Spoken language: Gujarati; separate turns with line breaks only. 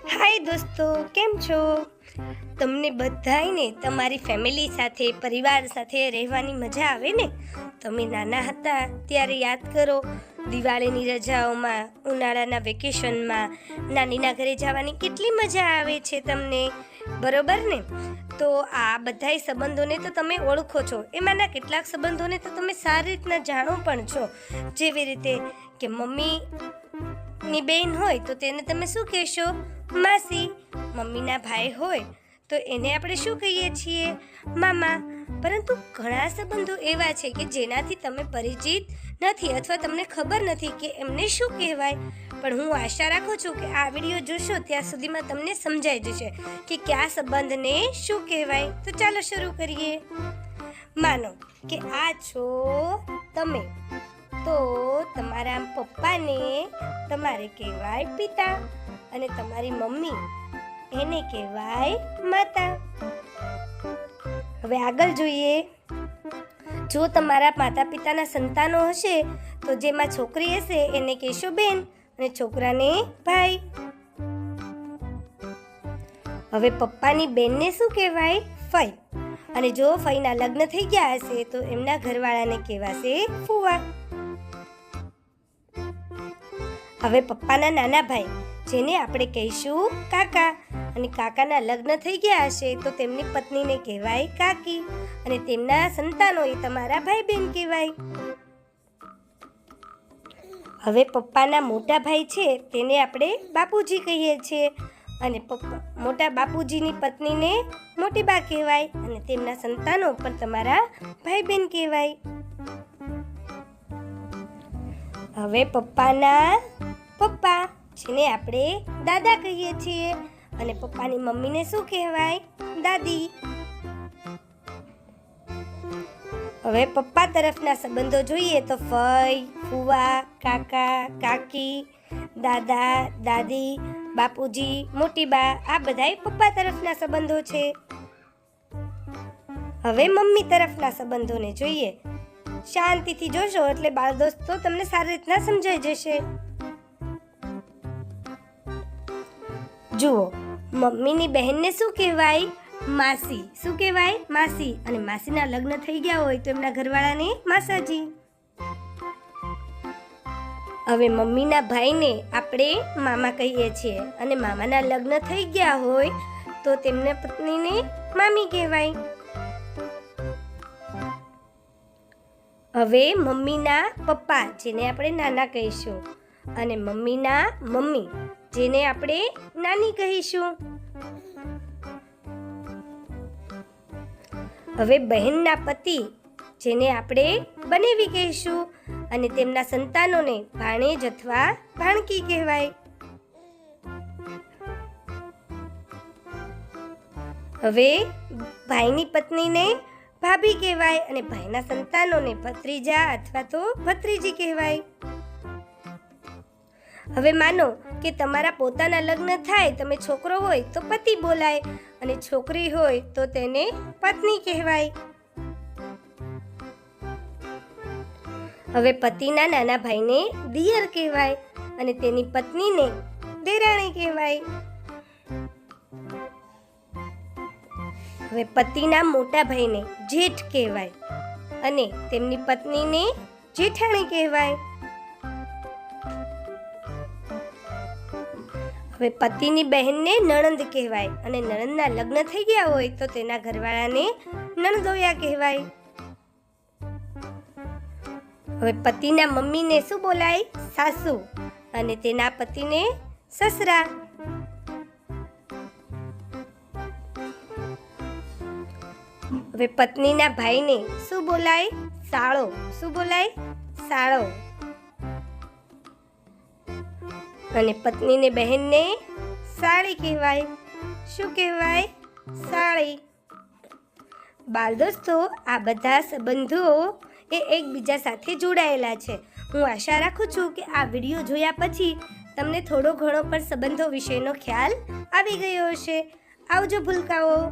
હાય દોસ્તો, કેમ છો? તમને બધાયને તમારી ફેમિલી સાથે, પરિવાર સાથે રહેવાની મજા આવે ને? તમે નાના હતા ત્યારે યાદ કરો, દિવાળીની રજાઓમાં, ઉનાળાના વેકેશનમાં નાનીના ઘરે જવાની કેટલી મજા આવે છે તમને, બરોબર ને? તો આ બધાય સંબંધોને તો તમે ઓળખો છો. એમાંના કેટલાક સંબંધોને તો તમે સારી રીતના જાણો પણ છો. જેવી રીતે કે મમ્મીની બેન હોય તો તેને તમે શું કહેશો? માસી. મમ્મીના ભાઈ હોય તો એને આપણે શું કહીએ છીએ? મામા. પરંતુ ઘણા સંબંધો એવા છે કે જેનાથી તમે પરિચિત નથી અથવા તમને ખબર નથી કે એમને શું કહેવાય. પણ હું આશા રાખું છું કે આ વિડીયો જોશો ત્યાં સુધીમાં તમને સમજાઈ જશે કે કયા સંબંધને શું કહેવાય. તો ચાલો શરૂ કરીએ. માનો કે આ છો તમે, તો તમારા પપ્પાને તમારે કહેવાય પિતા અને તમારી મમ્મી એને કહેવાય માતા. હવે આગળ જોઈએ. જો તમારા માતા પિતાના સંતાનો હશે તો જેમાં છોકરી હશે એને કહેશો બેન અને છોકરાને ભાઈ. હવે પપ્પાની બેનને શું કહેવાય? ફઈ. અને જો ફઈના લગ્ન થઈ ગયા હશે તો એમના ઘરવાળાને કહેવાશે ફુવા. હવે પપ્પાના નાના ભાઈ જેને આપણે કહીશું કાકા, અને કાકાના લગ્ન થઈ ગયા હશે તો તેમની પત્નીને કહેવાય કાકી અને તેમના સંતાનો એ તમારા ભાઈ બહેન કહેવાય. હવે પપ્પાના મોટા ભાઈ છે તેને આપણે બાપુજી કહીએ છીએ અને મોટા બાપુજીની પત્નીને મોટી બા કહેવાય અને તેમના સંતાનો પણ તમારા ભાઈ બહેન કહેવાય. હવે પપ્પાના પપ્પા જેને આપણે દાદા કહીએ છીએ અને પપ્પાની મમ્મીને શું કહેવાય? દાદી. હવે પપ્પા તરફના સંબંધો જોઈએ તો ફઈ, ફુવા, કાકા, કાકી, દાદા, દાદી, બાપુજી, મોટી બા, આ બધાય પપ્પા તરફના સંબંધો છે. હવે મમ્મી તરફના સંબંધોને જોઈએ. શાંતિથી જોશો એટલે બાળ દોસ્તો તમને સારી રીતના સમજાઈ જશે. જુઓ, મમ્મીની બહેનને શું કહેવાય? માસી. શું કહેવાય? માસી. અને માસીના લગ્ન થઈ ગયા હોય તો એમના ઘરવાળાને માસાજી. હવે મમ્મીના ભાઈને આપણે મામા કહીએ છીએ અને મામાના લગ્ન થઈ ગયા હોય તો તેમની પત્નીને મામી કહેવાય. હવે મમ્મીના પપ્પા જેને આપણે નાના કહીશું અને મમ્મીના મમ્મી જેને આપણે નાની કહીશું. હવે બહેનના પતિ જેને આપણે બનેવી કહીશું અને તેમના સંતાનોને ભાણેજ અથવા ભાણકી કહેવાય. હવે ભાઈની પત્નીને ભાભી કહેવાય અને ભાઈના સંતાનોને ભત્રીજા અથવા તો ભત્રીજી કહેવાય. હવે માનો કે તમારા પોતાના લગ્ન થાય, તમે છોકરો હોય તો પતિ બોલાય અને છોકરી હોય તો તેને પત્ની કહેવાય. હવે પતિના નાના ભાઈને દિયર કહેવાય અને તેની પત્નીને દેરાણી કહેવાય. હવે પતિના મોટા ભાઈને જેઠ કહેવાય અને તેમની પત્નીને જેઠાણી કહેવાય. હવે પતિની બહેનને નણંદ કહેવાય અને નણંદના લગ્ન થઈ ગયા હોય તો તેના ઘરવાળાને નણદોયા કહેવાય. હવે પતિના મમ્મીને શું બોલાય? સાસુ અને તેના પતિને સસરા. હવે પત્નીના ભાઈને શું બોલાય? સાળો. શું બોલાય? સાળો. અને પત્નીને બહેનને સાળી કહેવાય. શું કહેવાય? સાળી. બાળ દોસ્તો, આ બધા સંબંધો એ એકબીજા સાથે જોડાયેલા છે. હું આશા રાખું છું કે આ વિડીયો જોયા પછી તમને થોડો ઘણો પણ સંબંધો વિશેનો ખ્યાલ આવી ગયો હશે. આવજો ભૂલકાઓ.